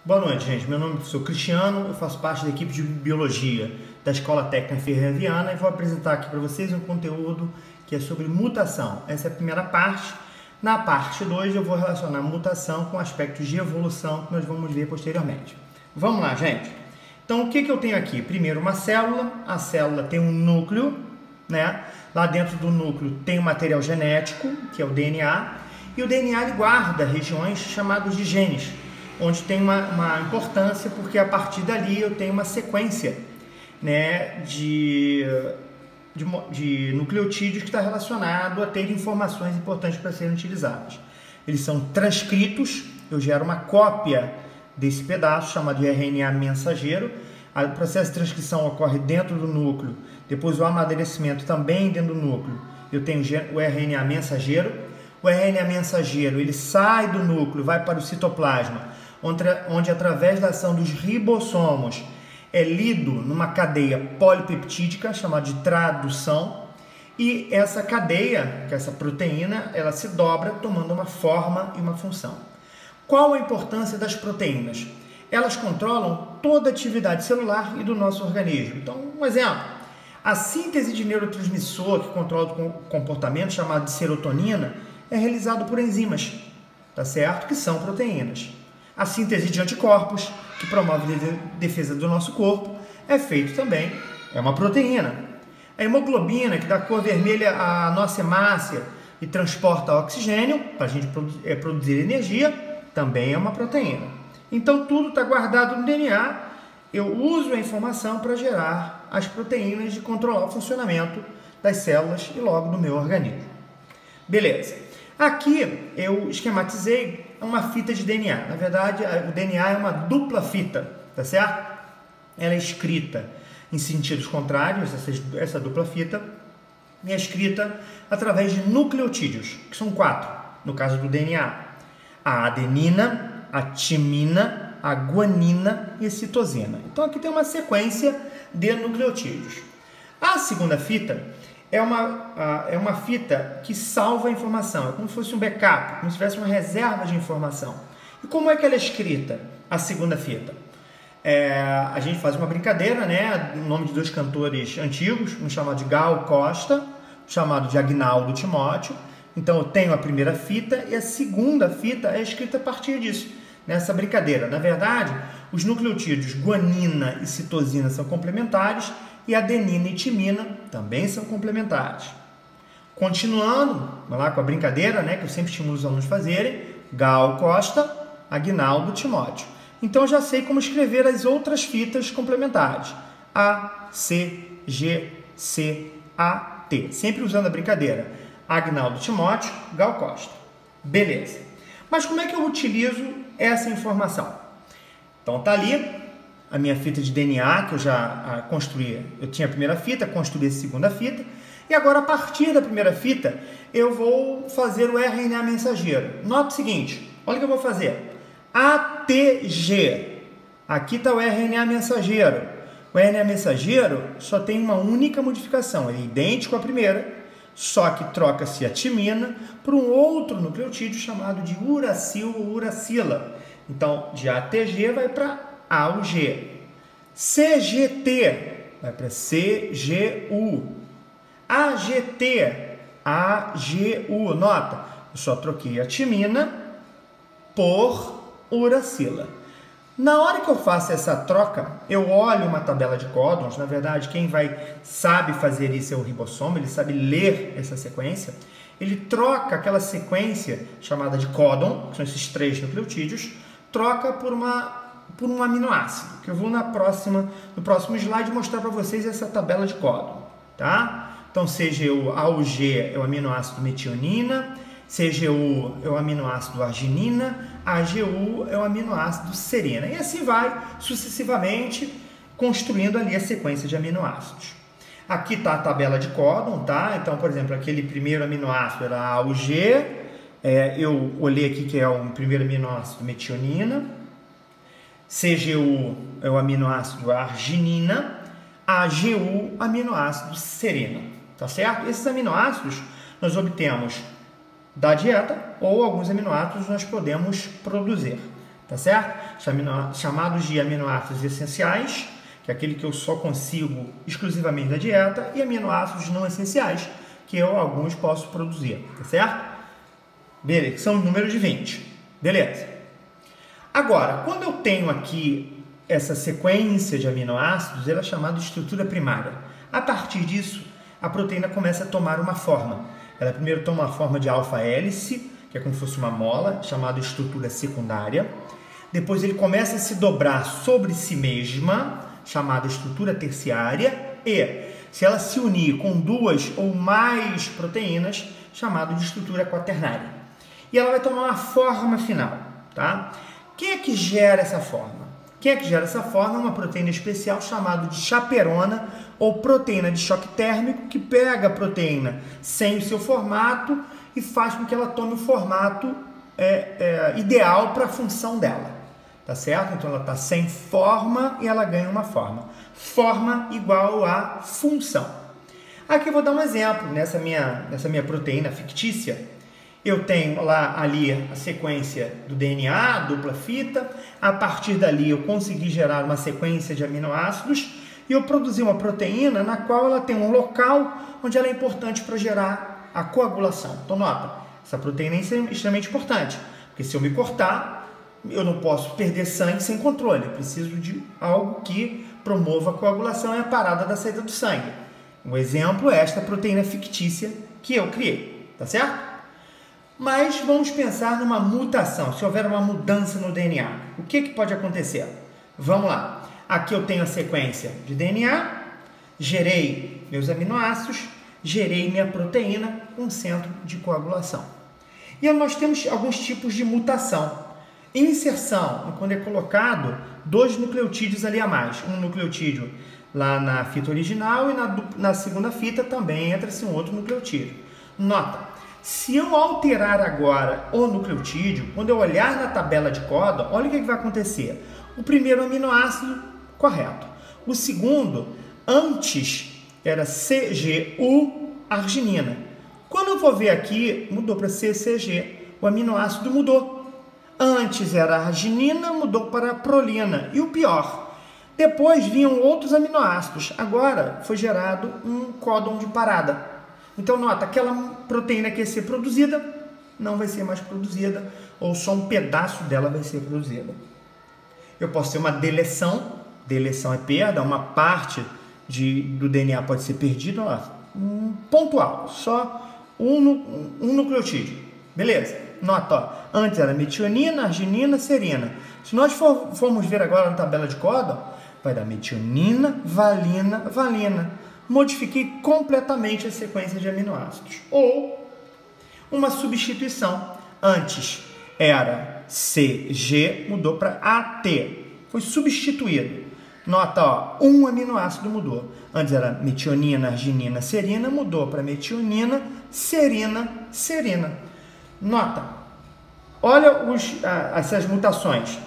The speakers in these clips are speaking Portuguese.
Boa noite, gente. Meu nome é professor Cristiano, eu faço parte da equipe de Biologia da Escola Técnica Ferreira Viana e vou apresentar aqui para vocês um conteúdo que é sobre mutação. Essa é a primeira parte. Na parte 2 eu vou relacionar mutação com aspectos de evolução que nós vamos ver posteriormente. Vamos lá, gente. Então, o que eu tenho aqui? Primeiro, uma célula. A célula tem um núcleo, né? Lá dentro do núcleo tem um material genético, que é o DNA, e o DNA ele guarda regiões chamadas de genes, onde tem uma importância, porque a partir dali eu tenho uma sequência, né, de nucleotídeos que está relacionado a ter informações importantes para serem utilizadas. Eles são transcritos, eu gero uma cópia desse pedaço, chamado de RNA mensageiro. O processo de transcrição ocorre dentro do núcleo, depois o amadurecimento também dentro do núcleo. Eu tenho o RNA mensageiro. O RNA mensageiro ele sai do núcleo, vai para o citoplasma, onde através da ação dos ribossomos é lido numa cadeia polipeptídica chamada de tradução, e essa cadeia, que é essa proteína, ela se dobra tomando uma forma e uma função. Qual a importância das proteínas? Elas controlam toda a atividade celular e do nosso organismo. Então, um exemplo, a síntese de neurotransmissor que controla o comportamento, chamado de serotonina, é realizado por enzimas, tá certo? Que são proteínas. A síntese de anticorpos, que promove a defesa do nosso corpo, é feito também, é uma proteína. A hemoglobina, que dá cor vermelha à nossa hemácia e transporta oxigênio para a gente produzir energia, também é uma proteína. Então tudo está guardado no DNA, eu uso a informação para gerar as proteínas de controlar o funcionamento das células e logo do meu organismo. Beleza. Aqui eu esquematizei uma fita de DNA. Na verdade, o DNA é uma dupla fita, tá certo? Ela é escrita em sentidos contrários, essa dupla fita, e é escrita através de nucleotídeos, que são 4, no caso do DNA. A adenina, a timina, a guanina e a citosina. Então aqui tem uma sequência de nucleotídeos. A segunda fita é uma fita que salva a informação, é como se fosse um backup, como se tivesse uma reserva de informação. E como é que ela é escrita, a segunda fita? A gente faz uma brincadeira, né? O nome de 2 cantores antigos, um chamado de Gal Costa, chamado de Agnaldo Timóteo. Então eu tenho a primeira fita e a segunda fita é escrita a partir disso, nessa brincadeira. Na verdade, os nucleotídeos guanina e citosina são complementares e adenina e timina também são complementares. Continuando, vamos lá com a brincadeira, né, que eu sempre estimulo os alunos a fazerem, Gal Costa, Agnaldo Timóteo. Então eu já sei como escrever as outras fitas complementares. A, C, G, C, A, T. Sempre usando a brincadeira. Agnaldo Timóteo, Gal Costa. Beleza. Mas como é que eu utilizo essa informação? Então tá ali a minha fita de DNA, que eu já construí. Eu tinha a primeira fita, construí a segunda fita, e agora a partir da primeira fita eu vou fazer o RNA mensageiro. Nota o seguinte, olha o que eu vou fazer. ATG. Aqui está o RNA mensageiro. O RNA mensageiro só tem uma única modificação, ele é idêntico à primeira, só que troca-se a timina por um outro nucleotídeo chamado de uracil ou uracila. Então, de ATG vai para AUG. CGT vai para CGU. AGT, AGU. Nota, eu só troquei a timina por uracila. Na hora que eu faço essa troca, eu olho uma tabela de códons. Na verdade, quem sabe fazer isso é o ribossomo, ele sabe ler essa sequência. Ele troca aquela sequência chamada de códon, que são esses 3 nucleotídeos, troca por um aminoácido, que eu vou no próximo slide mostrar para vocês essa tabela de códon, tá? Então, CGU, AUG é o aminoácido metionina, CGU é o aminoácido arginina, AGU é o aminoácido serina. E assim vai sucessivamente construindo ali a sequência de aminoácidos. Aqui está a tabela de códon, tá? Então, por exemplo, aquele primeiro aminoácido era AUG, eu olhei aqui que é o primeiro aminoácido metionina, CGU é o aminoácido arginina, AGU aminoácido serina, tá certo? Esses aminoácidos nós obtemos da dieta ou alguns aminoácidos nós podemos produzir, tá certo? chamados de aminoácidos essenciais, que é aquele que eu só consigo exclusivamente da dieta, e aminoácidos não essenciais, que eu alguns posso produzir, tá certo? Beleza, são o número de 20. Beleza. Agora, quando eu tenho aqui essa sequência de aminoácidos, ela é chamada de estrutura primária. A partir disso, a proteína começa a tomar uma forma. Ela primeiro toma uma forma de alfa-hélice, que é como se fosse uma mola, chamada estrutura secundária. Depois ele começa a se dobrar sobre si mesma, chamada estrutura terciária. E, se ela se unir com duas ou mais proteínas, chamada de estrutura quaternária. E ela vai tomar uma forma final, tá? Quem é que gera essa forma? Quem é que gera essa forma é uma proteína especial chamada de chaperona ou proteína de choque térmico, que pega a proteína sem o seu formato e faz com que ela tome o formato ideal para a função dela, tá certo? Então ela está sem forma e ela ganha uma forma. Forma igual a função. Aqui eu vou dar um exemplo nessa minha proteína fictícia. Eu tenho ali a sequência do DNA, dupla fita. A partir dali eu consegui gerar uma sequência de aminoácidos e eu produzi uma proteína na qual ela tem um local onde ela é importante para gerar a coagulação. Então nota, essa proteína é extremamente importante, porque se eu me cortar, eu não posso perder sangue sem controle. Eu preciso de algo que promova a coagulação e a parada da saída do sangue. Um exemplo é esta proteína fictícia que eu criei, tá certo? Mas vamos pensar numa mutação, se houver uma mudança no DNA. O que pode acontecer? Vamos lá. Aqui eu tenho a sequência de DNA, gerei meus aminoácidos, gerei minha proteína, um centro de coagulação. E nós temos alguns tipos de mutação. Inserção, quando é colocado 2 nucleotídeos ali a mais. Um nucleotídeo lá na fita original e na segunda fita também entra-se um outro nucleotídeo. Nota. Se eu alterar agora o nucleotídeo, quando eu olhar na tabela de códon, olha o que vai acontecer. O primeiro aminoácido, correto. O segundo, antes era CGU arginina. Quando eu vou ver aqui, mudou para CCG. O aminoácido mudou. Antes era arginina, mudou para prolina. E o pior, depois vinham outros aminoácidos. Agora foi gerado um códon de parada. Então, nota, aquela proteína que ia ser produzida, não vai ser mais produzida, ou só um pedaço dela vai ser produzida. Eu posso ter uma deleção é perda, uma parte do DNA pode ser perdida, pontual, só um nucleotídeo. Beleza? Nota, antes era metionina, arginina, serina. Se nós formos ver agora na tabela de códon, vai dar metionina, valina, valina. Modifiquei completamente a sequência de aminoácidos. Ou uma substituição. Antes era CG, mudou para AT. Foi substituído. Nota, um aminoácido mudou. Antes era metionina, arginina, serina, mudou para metionina, serina, serina. Nota, olha essas mutações.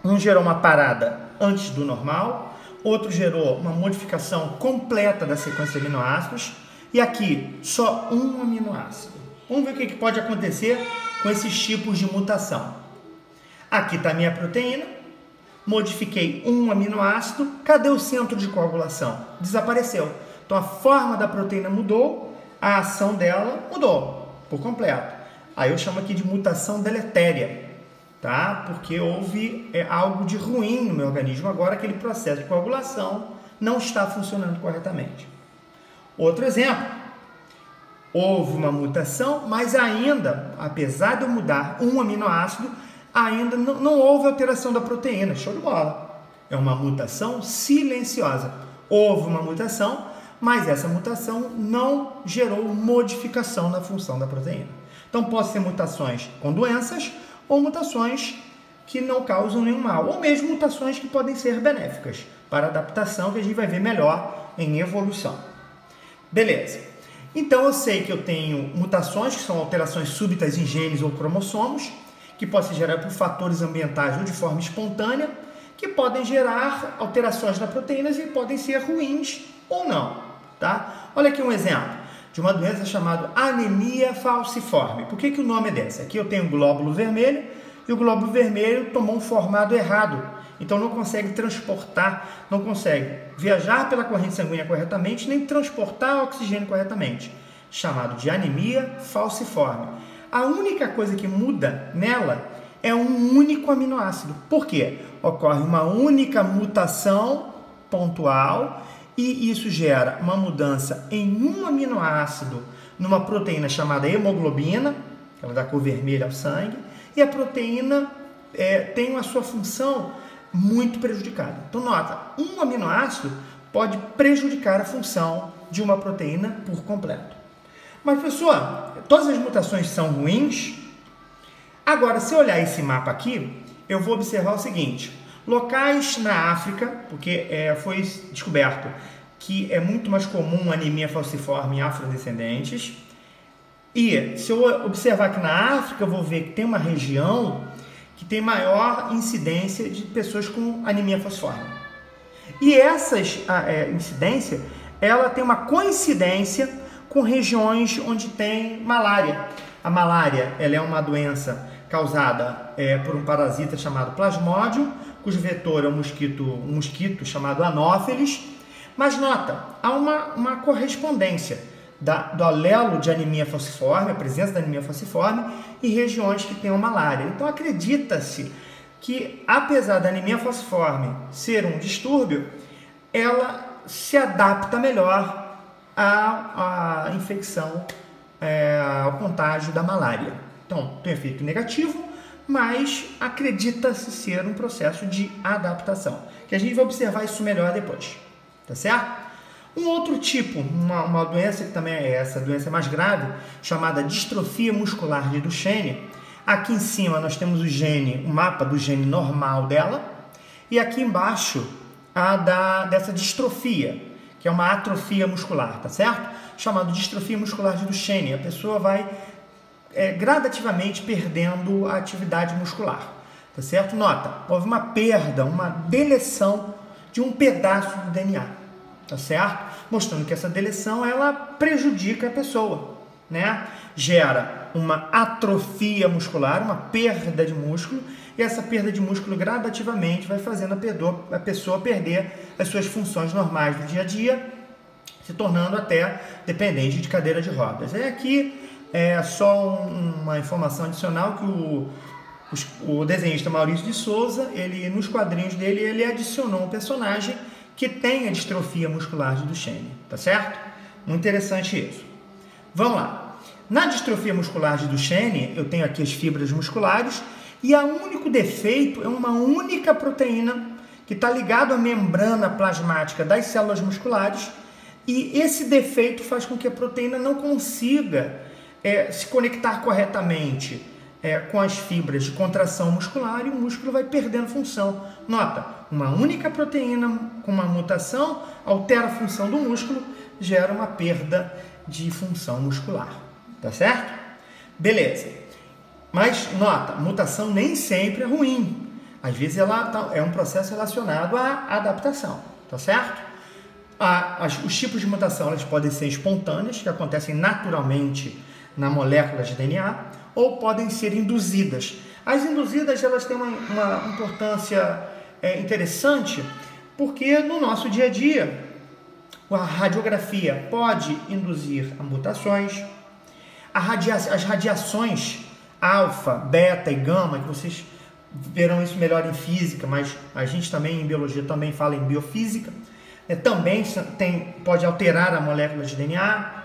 Um gerou uma parada antes do normal, outro gerou uma modificação completa da sequência de aminoácidos, e aqui só um aminoácido. Vamos ver o que pode acontecer com esses tipos de mutação. Aqui está a minha proteína, modifiquei um aminoácido, cadê o centro de coagulação? Desapareceu. Então a forma da proteína mudou, a ação dela mudou por completo. Aí eu chamo aqui de mutação deletéria. Tá? Porque houve algo de ruim no meu organismo agora, aquele processo de coagulação não está funcionando corretamente. Outro exemplo, houve uma mutação, mas ainda, apesar de eu mudar um aminoácido, ainda não houve alteração da proteína. Show de bola! É uma mutação silenciosa. Houve uma mutação, mas essa mutação não gerou modificação na função da proteína. Então, pode ser mutações com doenças, ou mutações que não causam nenhum mal, ou mesmo mutações que podem ser benéficas para adaptação, que a gente vai ver melhor em evolução. Beleza. Então eu sei que eu tenho mutações, que são alterações súbitas em genes ou cromossomos, que podem ser geradas por fatores ambientais ou de forma espontânea, que podem gerar alterações nas proteínas e podem ser ruins ou não. Tá? Olha aqui um exemplo de uma doença chamada anemia falciforme. Por que o nome é dessa? Aqui eu tenho um glóbulo vermelho e o glóbulo vermelho tomou um formado errado. Então não consegue transportar, não consegue viajar pela corrente sanguínea corretamente, nem transportar o oxigênio corretamente, chamado de anemia falciforme. A única coisa que muda nela é um único aminoácido. Por quê? Ocorre uma única mutação pontual e isso gera uma mudança em um aminoácido numa proteína chamada hemoglobina, que ela dá cor vermelha ao sangue, e a proteína tem a sua função muito prejudicada. Então, nota, um aminoácido pode prejudicar a função de uma proteína por completo. Mas, professor, todas as mutações são ruins? Agora, se eu olhar esse mapa aqui, eu vou observar o seguinte: locais na África, porque foi descoberto que é muito mais comum anemia falciforme em afrodescendentes. E se eu observar aqui na África, eu vou ver que tem uma região que tem maior incidência de pessoas com anemia falciforme. E essa incidência, ela tem uma coincidência com regiões onde tem malária. A malária, ela é uma doença causada por um parasita chamado Plasmodium, cujo vetor é um mosquito chamado Anopheles. Mas nota, há uma correspondência do alelo de anemia falciforme, a presença da anemia falciforme, em regiões que tenham malária. Então acredita-se que, apesar da anemia falciforme ser um distúrbio, ela se adapta melhor à infecção, ao contágio da malária. Então, tem efeito negativo, mas acredita-se ser um processo de adaptação, que a gente vai observar isso melhor depois, tá certo? Um outro tipo, uma doença que também é essa doença mais grave, chamada distrofia muscular de Duchenne. Aqui em cima nós temos o mapa do gene normal dela, e aqui embaixo dessa distrofia, que é uma atrofia muscular, tá certo? Chamado distrofia muscular de Duchenne. A pessoa vai gradativamente perdendo a atividade muscular, tá certo? Nota, houve uma perda, uma deleção de um pedaço do DNA. Tá certo? Mostrando que essa deleção ela prejudica a pessoa, né? Gera uma atrofia muscular, uma perda de músculo, e essa perda de músculo gradativamente vai fazendo a pessoa perder as suas funções normais do dia a dia, se tornando até dependente de cadeira de rodas. Aqui é só uma informação adicional que o desenhista Maurício de Souza, nos quadrinhos dele, ele adicionou um personagem que tem a distrofia muscular de Duchenne, tá certo? Muito interessante isso. Vamos lá. Na distrofia muscular de Duchenne, eu tenho aqui as fibras musculares e o único defeito é uma única proteína que está ligado à membrana plasmática das células musculares, e esse defeito faz com que a proteína não consiga se conectar corretamente com as fibras de contração muscular, e o músculo vai perdendo função. Nota, uma única proteína com uma mutação altera a função do músculo, gera uma perda de função muscular, tá certo? Beleza. Mas nota, mutação nem sempre é ruim. Às vezes ela é um processo relacionado à adaptação, tá certo? Os tipos de mutação elas podem ser espontâneas, que acontecem naturalmente na molécula de DNA, ou podem ser induzidas. As induzidas elas têm uma importância interessante, porque no nosso dia a dia a radiografia pode induzir a mutações, as radiações alfa, beta e gama, que vocês verão isso melhor em física, mas a gente também em biologia também fala em biofísica, também pode alterar a molécula de DNA.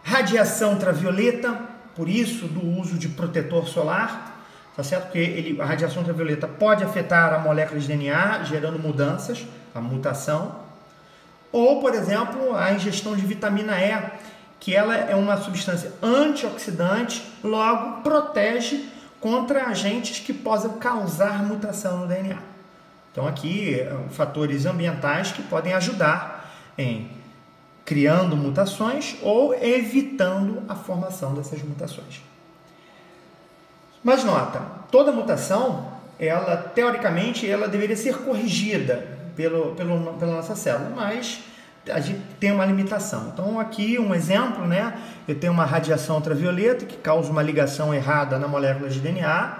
Radiação ultravioleta, por isso do uso de protetor solar, tá certo? Porque a radiação ultravioleta pode afetar a molécula de DNA, gerando mudanças, a mutação. Ou, por exemplo, a ingestão de vitamina E, que ela é uma substância antioxidante, logo protege contra agentes que possam causar mutação no DNA. Então aqui, fatores ambientais que podem ajudar em criando mutações ou evitando a formação dessas mutações. Mas nota, toda mutação, teoricamente, ela deveria ser corrigida pela nossa célula, mas a gente tem uma limitação. Então aqui um exemplo, eu tenho uma radiação ultravioleta que causa uma ligação errada na molécula de DNA,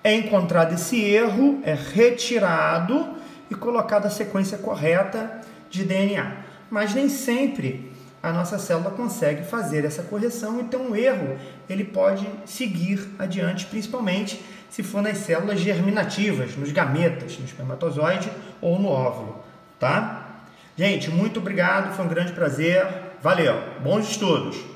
É encontrado esse erro, é retirado e colocado a sequência correta de DNA. Mas nem sempre a nossa célula consegue fazer essa correção, então o erro ele pode seguir adiante, principalmente se for nas células germinativas, nos gametas, no espermatozoide ou no óvulo, tá? Gente, muito obrigado, foi um grande prazer, valeu, bons estudos!